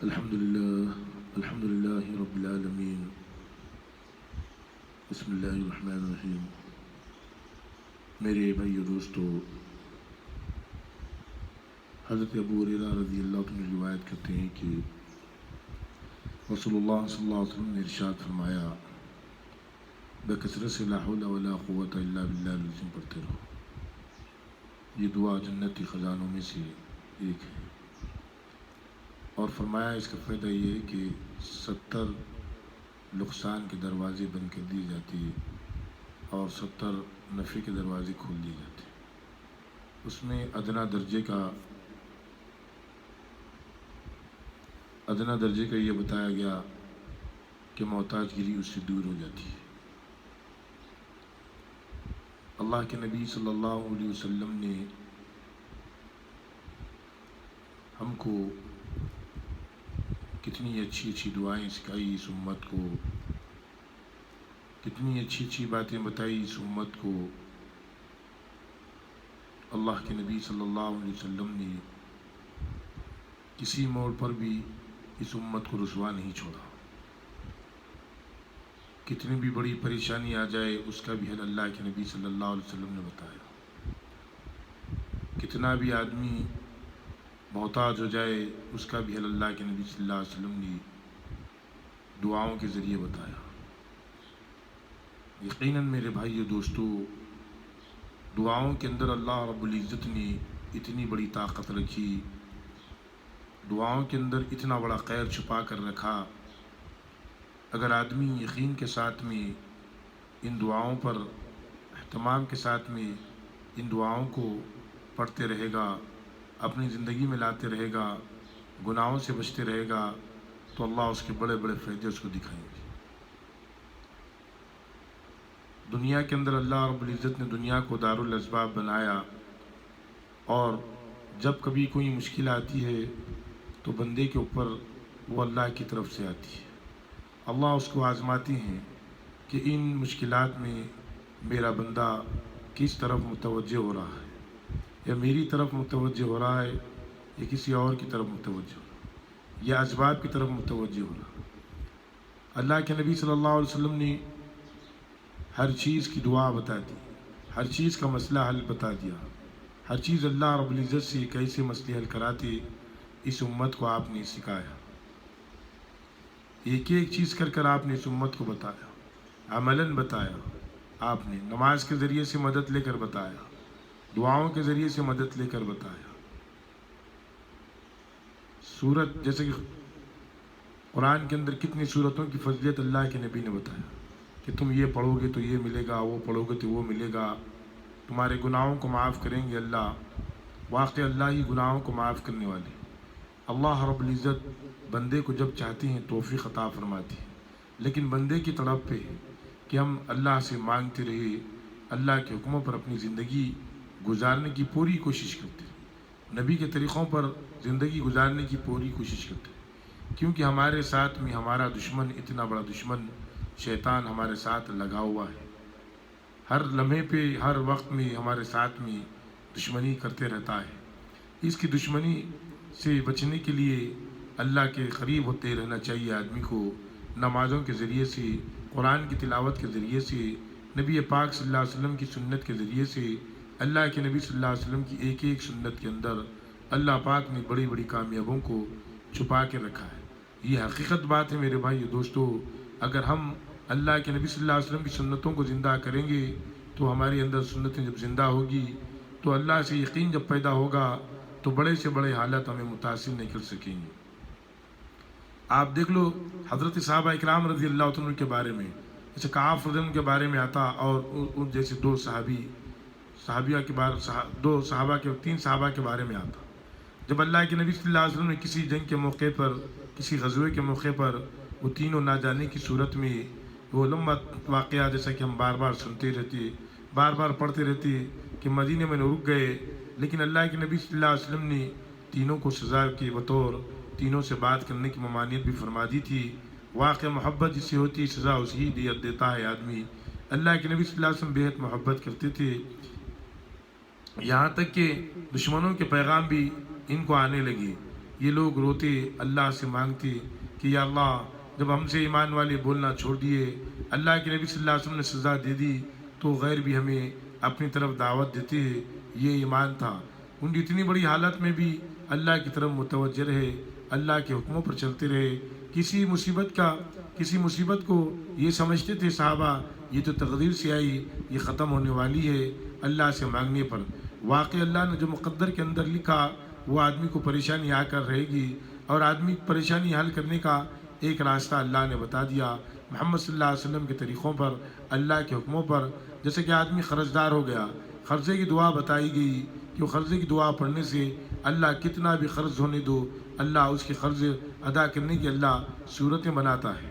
الحمدللہ رب العالمین بسم اللہ الرحمن الرحیم۔ میرے بھائی و دوستو، حضرت ابو ہریرہ رضی اللہ عنہ روایت کرتے ہیں کہ رسول اللہ صلی اللہ علیہ وسلم نے ارشاد فرمایا، بکثرت سے لا حول ولا قوت الا باللہ العظیم پڑھتے رہو، یہ دعا جنتی خزانوں میں سے ایک ہے۔ اور فرمایا اس کا فائدہ یہ ہے کہ 70 نقصان کے دروازے بند کر دیے جاتے اور 70 نفع کے دروازے کھول دیے جاتے۔ اس میں ادنا درجے کا یہ بتایا گیا کہ محتاج گیری اس سے دور ہو جاتی ہے۔ اللہ کے نبی صلی اللہ علیہ وسلم نے ہم کو کتنی اچھی اچھی دعائیں سکھائی اس امت کو، کتنی اچھی اچھی باتیں بتائی اس امت کو۔ اللہ کے نبی صلی اللہ علیہ وسلم نے کسی موڑ پر بھی اس امت کو رسوا نہیں چھوڑا۔ کتنی بھی بڑی پریشانی آ جائے اس کا بھی حل اللہ کے نبی صلی اللہ علیہ وسلم نے بتایا۔ کتنا بھی آدمی محتاج ہو جائے اس کا بھی حل اللہ کے نبی صلی اللہ علیہ وسلم نے دعاؤں کے ذریعے بتایا۔ یقیناً میرے بھائی و دوستو، دعاؤں کے اندر اللہ رب العزت نے اتنی بڑی طاقت رکھی، دعاؤں کے اندر اتنا بڑا خیر چھپا کر رکھا۔ اگر آدمی یقین کے ساتھ میں ان دعاؤں پر اہتمام کے ساتھ میں ان دعاؤں کو پڑھتے رہے گا، اپنی زندگی میں لاتے رہے گا، گناہوں سے بچتے رہے گا، تو اللہ اس کے بڑے بڑے فائدے اس کو دکھائیں گے۔ دنیا کے اندر اللہ رب العزت نے دنیا کو دار الاسباب بنایا، اور جب کبھی کوئی مشکل آتی ہے تو بندے کے اوپر وہ اللہ کی طرف سے آتی ہے۔ اللہ اس کو آزماتے ہیں کہ ان مشکلات میں میرا بندہ کس طرف متوجہ ہو رہا ہے، یا میری طرف متوجہ ہو رہا ہے یا کسی اور کی طرف متوجہ ہو رہا ہے، یا اسباب کی طرف متوجہ ہو رہا ہے۔ اللہ کے نبی صلی اللہ علیہ وسلم نے ہر چیز کی دعا بتا دی، ہر چیز کا مسئلہ حل بتا دیا، ہر چیز اللہ رب العزت سے کیسے مسئلے حل کراتے اس امت کو آپ نے سکھایا۔ ایک ایک چیز کر کر آپ نے اس امت کو بتایا، عملاً بتایا۔ آپ نے نماز کے ذریعے سے مدد لے کر بتایا، دعاؤں کے ذریعے سے مدد لے کر بتایا۔ سورت جیسے کہ قرآن کے اندر کتنی سورتوں کی فضیلت اللہ کے نبی نے بتایا کہ تم یہ پڑھو گے تو یہ ملے گا، وہ پڑھو گے تو وہ ملے گا، تمہارے گناہوں کو معاف کریں گے اللہ۔ واقعی اللہ ہی گناہوں کو معاف کرنے والے۔ اللہ رب العزت بندے کو جب چاہتے ہیں توفیق عطا فرماتی ہے، لیکن بندے کی طرف پہ ہے کہ ہم اللہ سے مانگتے رہے، اللہ کے حکموں پر اپنی زندگی گزارنے کی پوری کوشش کرتے ہیں، نبی کے طریقوں پر زندگی گزارنے کی پوری کوشش کرتے ہیں، کیونکہ ہمارے ساتھ میں ہمارا دشمن، اتنا بڑا دشمن شیطان ہمارے ساتھ لگا ہوا ہے۔ ہر لمحے پہ ہر وقت میں ہمارے ساتھ میں دشمنی کرتے رہتا ہے۔ اس کی دشمنی سے بچنے کے لیے اللہ کے قریب ہوتے رہنا چاہیے آدمی کو، نمازوں کے ذریعے سے، قرآن کی تلاوت کے ذریعے سے، نبی پاک صلی اللہ علیہ وسلم کی سنت کے ذریعے سے۔ اللہ کے نبی صلی اللہ علیہ وسلم کی ایک ایک سنت کے اندر اللہ پاک نے بڑی بڑی کامیابوں کو چھپا کے رکھا ہے۔ یہ حقیقت بات ہے میرے بھائی دوستو۔ اگر ہم اللہ کے نبی صلی اللہ علیہ وسلم کی سنتوں کو زندہ کریں گے تو ہمارے اندر سنتیں جب زندہ ہوگی تو اللہ سے یقین جب پیدا ہوگا تو بڑے سے بڑے حالات ہمیں متاثر نہیں کر سکیں گے۔ آپ دیکھ لو حضرت صحابہ اکرام رضی اللہ عنہ کے بارے میں، جیسے کعب رضی اللہ عنہ کے بارے میں آتا، اور جیسے دو تین صحابہ کے بارے میں آتا۔ جب اللہ کے نبی صلی اللہ علیہ وسلم نے کسی جنگ کے موقع پر، کسی غزوے کے موقع پر وہ تینوں نہ جانے کی صورت میں، وہ لمبا واقعہ جیسا کہ ہم بار بار سنتے رہتے، بار بار پڑھتے رہتے کہ مدینے میں رک گئے، لیکن اللہ کے نبی صلی اللہ علیہ وسلم نے تینوں کو سزا کے بطور تینوں سے بات کرنے کی ممانعت بھی فرما دی تھی۔ واقع محبت جس سے ہوتی ہے سزا اسی ہی دیتا ہے آدمی۔ اللہ کے نبی صلی اللہ علیہ وسلم بے حد محبت کرتے تھے، یہاں تک کہ دشمنوں کے پیغام بھی ان کو آنے لگے یہ لوگ روتے اللہ سے مانگتے کہ یا اللہ جب ہم سے ایمان والے بولنا چھوڑ دیے، اللہ کے نبی صلی اللہ علیہ وسلم نے سزا دے دی، تو غیر بھی ہمیں اپنی طرف دعوت دیتے ہیں۔ یہ ایمان تھا ان کی، اتنی بڑی حالت میں بھی اللہ کی طرف متوجہ رہے، اللہ کے حکموں پر چلتے رہے۔ کسی مصیبت کو یہ سمجھتے تھے صحابہ یہ تو تقدیر سے آئی، یہ ختم ہونے والی ہے، اللہ سے مانگنے پر۔ واقع اللہ نے جو مقدر کے اندر لکھا وہ آدمی کو پریشانی آ کر رہے گی، اور آدمی پریشانی حل کرنے کا ایک راستہ اللہ نے بتا دیا محمد صلی اللہ علیہ وسلم کے طریقوں پر، اللہ کے حکموں پر۔ جیسے کہ آدمی قرض دار ہو گیا، قرضے کی دعا بتائی گئی کہ وہ قرضے کی دعا پڑھنے سے اللہ کتنا بھی قرض ہونے دو، اللہ اس کے قرض ادا کرنے کی اللہ صورتیں بناتا ہے،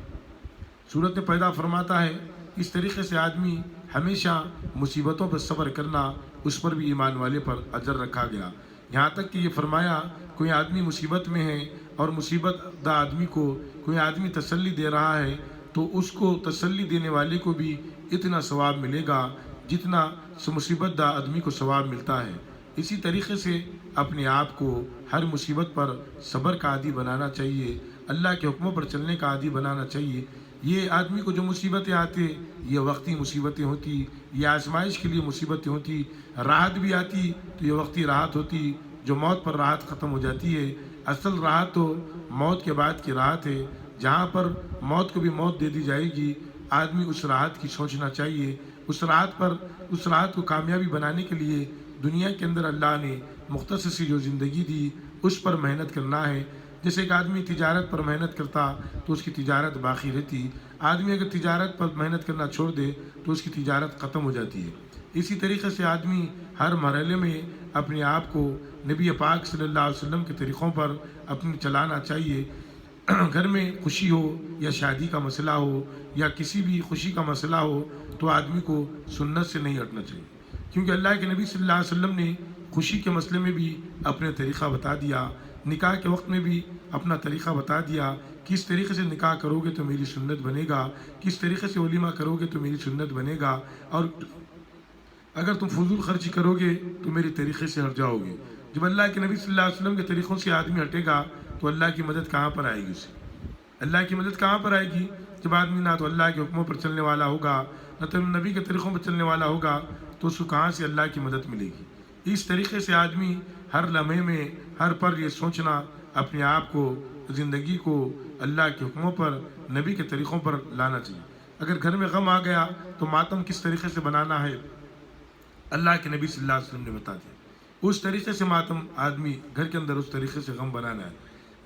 صورتیں پیدا فرماتا ہے۔ اس طریقے سے آدمی ہمیشہ مصیبتوں پر صبر کرنا، اس پر بھی ایمان والے پر اجر رکھا گیا۔ یہاں تک کہ یہ فرمایا کوئی آدمی مصیبت میں ہے اور مصیبت دا آدمی کو کوئی آدمی تسلی دے رہا ہے تو اس کو تسلی دینے والے کو بھی اتنا ثواب ملے گا جتنا مصیبت دا آدمی کو ثواب ملتا ہے۔ اسی طریقے سے اپنے آپ کو ہر مصیبت پر صبر کا عادی بنانا چاہیے، اللہ کے حکموں پر چلنے کا عادی بنانا چاہیے۔ یہ آدمی کو جو مصیبتیں آتی یہ وقتی مصیبتیں ہوتی، یہ آزمائش کے لیے مصیبتیں ہوتی، راحت بھی آتی تو یہ وقتی راحت ہوتی، جو موت پر راحت ختم ہو جاتی ہے۔ اصل راحت تو موت کے بعد کی راحت ہے، جہاں پر موت کو بھی موت دے دی جائے گی۔ آدمی اس راحت کی سوچنا چاہیے، اس راحت کو کامیابی بنانے کے لیے دنیا کے اندر اللہ نے مختصر سی جو زندگی دی اس پر محنت کرنا ہے۔ جیسے ایک آدمی تجارت پر محنت کرتا تو اس کی تجارت باقی رہتی، آدمی اگر تجارت پر محنت کرنا چھوڑ دے تو اس کی تجارت ختم ہو جاتی ہے۔ اسی طریقے سے آدمی ہر مرحلے میں اپنے آپ کو نبی پاک صلی اللہ علیہ وسلم کے طریقوں پر اپنی چلانا چاہیے۔ گھر میں خوشی ہو یا شادی کا مسئلہ ہو یا کسی بھی خوشی کا مسئلہ ہو تو آدمی کو سنت سے نہیں ہٹنا چاہیے، کیونکہ اللہ کے نبی صلی اللہ علیہ وسلم نے خوشی کے مسئلے میں بھی اپنے طریقہ بتا دیا، نکاح کے وقت میں بھی اپنا طریقہ بتا دیا، کس طریقے سے نکاح کرو گے تو میری سنت بنے گا، کس طریقے سے ولیمہ کرو گے تو میری سنت بنے گا، اور اگر تم فضول خرچی کرو گے تو میرے طریقے سے ہٹ جاؤ گے۔ جب اللہ کے نبی صلی اللہ علیہ وسلم کے طریقوں سے آدمی ہٹے گا تو اللہ کی مدد کہاں پر آئے گی اسے؟ اللہ کی مدد کہاں پر آئے گی جب آدمی نہ تو اللہ کے حکموں پر چلنے والا ہوگا نہ تو نبی کے طریقوں پر چلنے والا ہوگا، تو اس کو کہاں سے اللہ کی مدد ملے گی؟ اس طریقے سے آدمی ہر لمحے میں ہر پر یہ سوچنا اپنے آپ کو، زندگی کو اللہ کے حکموں پر، نبی کے طریقوں پر لانا چاہیے۔ اگر گھر میں غم آ گیا تو ماتم کس طریقے سے بنانا ہے اللہ کے نبی صلی اللہ علیہ وسلم نے بتا دیا، اس طریقے سے ماتم آدمی گھر کے اندر اس طریقے سے غم بنانا ہے۔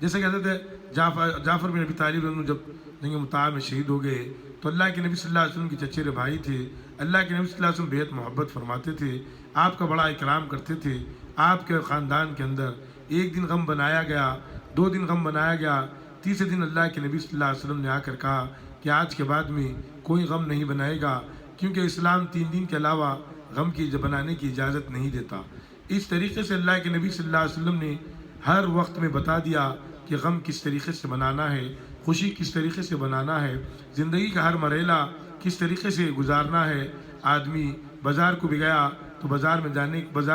جیسے کہتے تھے جعفر بن ابی طالب جب جنگ مطاع میں شہید ہو گئے تو اللہ کے نبی صلی اللہ علیہ وسلم کے چچیرے بھائی تھے، اللہ کے نبی صلی اللہ علیہ وسلم بہت محبت فرماتے تھے، آپ کا بڑا اکرام کرتے تھے۔ آپ کے خاندان کے اندر ایک دن غم بنایا گیا، 2 دن غم بنایا گیا، تیسرے دن اللہ کے نبی صلی اللہ علیہ وسلم نے آ کر کہا کہ آج کے بعد میں کوئی غم نہیں بنائے گا، کیونکہ اسلام 3 دن کے علاوہ غم کی بنانے کی اجازت نہیں دیتا۔ اس طریقے سے اللہ کے نبی صلی اللہ علیہ وسلم نے ہر وقت میں بتا دیا کہ غم کس طریقے سے بنانا ہے، خوشی کس طریقے سے بنانا ہے، زندگی کا ہر مرحلہ کس طریقے سے گزارنا ہے۔ آدمی بازار کو بھی گیا تو بازار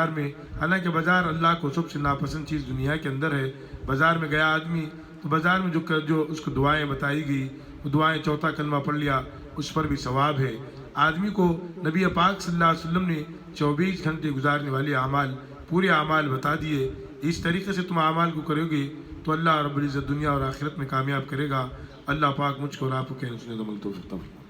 میں حالانکہ بازار اللہ کو سب سے ناپسند چیز دنیا کے اندر ہے، بازار میں گیا آدمی تو بازار میں جو اس کو دعائیں بتائی گئی وہ دعائیں 4 کلمہ پڑھ لیا، اس پر بھی ثواب ہے۔ آدمی کو نبی پاک صلی اللہ علیہ وسلم نے 24 گھنٹے گزارنے والے اعمال، پورے اعمال بتا دیے۔ اس طریقے سے تم اعمال کو کرو گے تو اللہ رب العزت دنیا اور آخرت میں کامیاب کرے گا۔ اللہ پاک مجھ کو اور آپ کو کہنے سننے کا عمل توفیق عطا فرمائے۔